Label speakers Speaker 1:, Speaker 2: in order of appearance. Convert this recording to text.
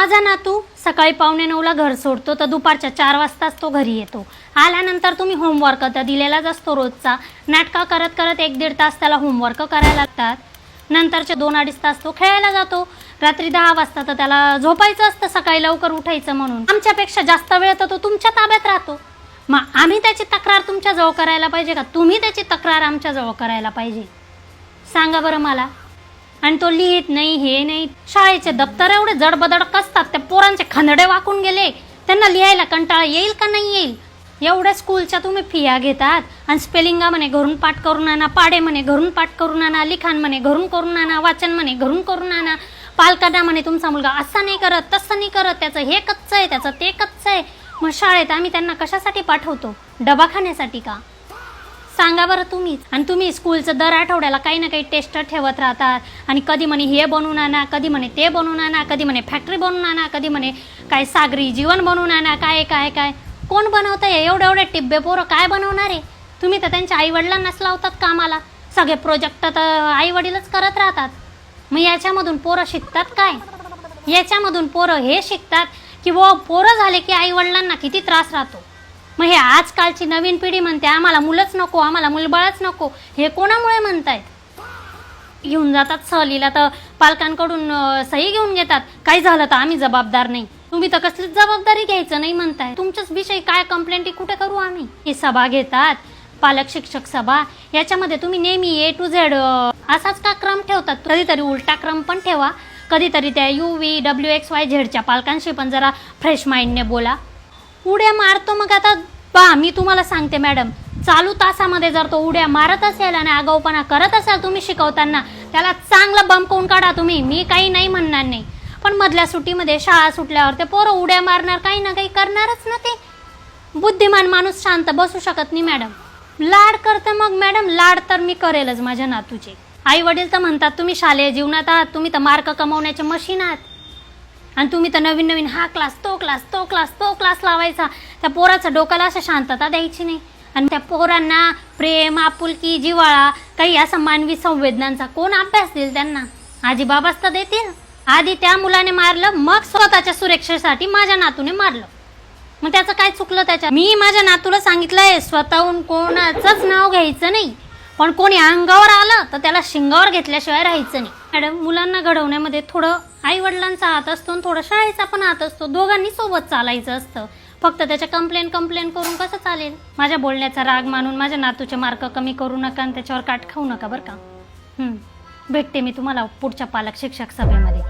Speaker 1: माझा नातू सकाळी 8:45ला घर सोडतो तर दुपारच्या 4 वाजताच तो घरी येतो. आल्यानंतर तुम्ही होमवर्क तर दिलेलाच असतो रोजचा. नाटकं करत करत 1-1.5 तास त्याला होमवर्क करायला लागतात. नंतरचे 2-2.5 तास तो खेळायला जातो. रात्री 10 वाजता तर त्याला झोपायचं असतं, सकाळी लवकर उठायचं म्हणून. आमच्यापेक्षा जास्त वेळ तर तो तुमच्या ताब्यात राहतो. मग आम्ही त्याची तक्रार तुमच्याजवळ करायला पाहिजे का तुम्ही त्याची तक्रार आमच्याजवळ करायला पाहिजे? सांगा बरं मला. आणि तो लिहित नाही, हे नाही. शाळेचे दप्तर एवढे जडबदड कसतात, त्या पोरांचे खंदडे वाकून गेले. त्यांना लिहायला कंटाळा येईल का नाही येईल? एवढ्या स्कूलच्या तुम्ही फिया घेतात आणि स्पेलिंगा म्हणे घरून पाठ करून आणा, पाडे म्हणे घरून पाठ करून आणा, लिखाण म्हणे घरून करून आणा, वाचन म्हणे घरून करून आणा. पालकांना म्हणे तुमचा मुलगा असं नाही करत, तसं नाही करत, त्याचं हे कच्चं आहे, त्याचं ते कच्चं आहे. मग शाळेत आम्ही त्यांना कशासाठी पाठवतो? डबा खाण्यासाठी का? सांगा बरं तुम्हीच. आणि तुम्ही स्कूलचं दर आठवड्याला काही ना काही टेस्ट ठेवत राहतात. आणि कधी म्हणे हे बनवून आणा, कधी म्हणे ते बनवून आणा, कधी म्हणे फॅक्टरी बनवून आणा, कधी म्हणे काय सागरी जीवन बनवून आणा. काय काय काय कोण बनवतं आहे? एवढे टिब्बे पोरं काय बनवणार आहे? तुम्ही तर त्यांच्या आईवडिलांनाच लावतात कामाला. सगळे प्रोजेक्ट तर आईवडीलच करत राहतात. मग याच्यामधून पोरं शिकतात काय? याच्यामधून पोरं हे शिकतात की व पोरं झाले की आईवडिलांना किती त्रास राहतो. मग हे आजकालची नवीन पिढी म्हणते आम्हाला मुलंच नको, आम्हाला मुलबाळच नको. हे कोणामुळे म्हणतायत? घेऊन जातात सहलीला तर पालकांकडून सही घेऊन घेतात, काही झालं तर आम्ही जबाबदार नाही. तुम्ही तर कसलीच जबाबदारी घ्यायचं नाही म्हणताय. तुमच्याच विषयी काय कंप्लेंटी कुठे करू आम्ही? ही सभा घेतात, पालक शिक्षक सभा. याच्यामध्ये तुम्ही नेहमी A to Z असाच का क्रम ठेवतात? कधीतरी उलटा क्रम पण ठेवा. कधीतरी त्या UVWXYZच्या पालकांशी पण जरा फ्रेश माइंडने बोला. उड्या मारतो मग आता पहा, मी तुम्हाला सांगते मॅडम, चालू तासामध्ये जर तो उड्या मारत असेल आणि आगाऊपणा करत असाल तुम्ही शिकवताना, त्याला चांगलं बंकवून काढा तुम्ही. मी काही नाही म्हणणार नाही. पण मधल्या सुट्टीमध्ये शाळा सुटल्यावर ते पोरं उड्या मारणार, काही ना काही करणारच ना. ते बुद्धिमान माणूस शांत बसू शकत नाही मॅडम. लाड करतं मग मॅडम, लाड तर मी करेलच माझ्या नातूचे. आई वडील तर म्हणतात तुम्ही शालेय जीवनात आहात, तुम्ही तर मार्क कमवण्याचे मशीन आहात. आणि तुम्ही तर नवीन नवीन हा क्लास तो क्लास तो क्लास तो क्लास लावायचा. त्या पोराचं डोक्याला असं शांतता द्यायची नाही. आणि त्या पोरांना प्रेम, आपुलकी, जिव्हाळा, काही असा मानवी संवेदनांचा कोण अभ्यास देईल त्यांना? आजी बाबाच तर देतील. आधी त्या मुलाने मारलं, मग स्वतःच्या सुरक्षेसाठी माझ्या नातूने मारलं. मग त्याचं काय चुकलं त्याच्यात? मी माझ्या नातूला सांगितलंय स्वतःहून कोणाचंच नाव घ्यायचं नाही, पण कोणी अंगावर आलं तर त्याला शिंगावर घेतल्याशिवाय राहायचं नाही. मॅडम, मुलांना घडवण्यामध्ये थोडं आई वडिलांचा हात असतो आणि थोडं शाळेचा पण हात असतो. दोघांनी सोबत चालायचं असतं. फक्त त्याच्या कंप्लेंट करून कसं चालेल? माझ्या बोलण्याचा राग मानून माझ्या नातूचे मार्क कमी करू नका आणि त्याच्यावर काट खाऊ नका बरं का. भेटते मी तुम्हाला पुढच्या पालक शिक्षक सभेमध्ये.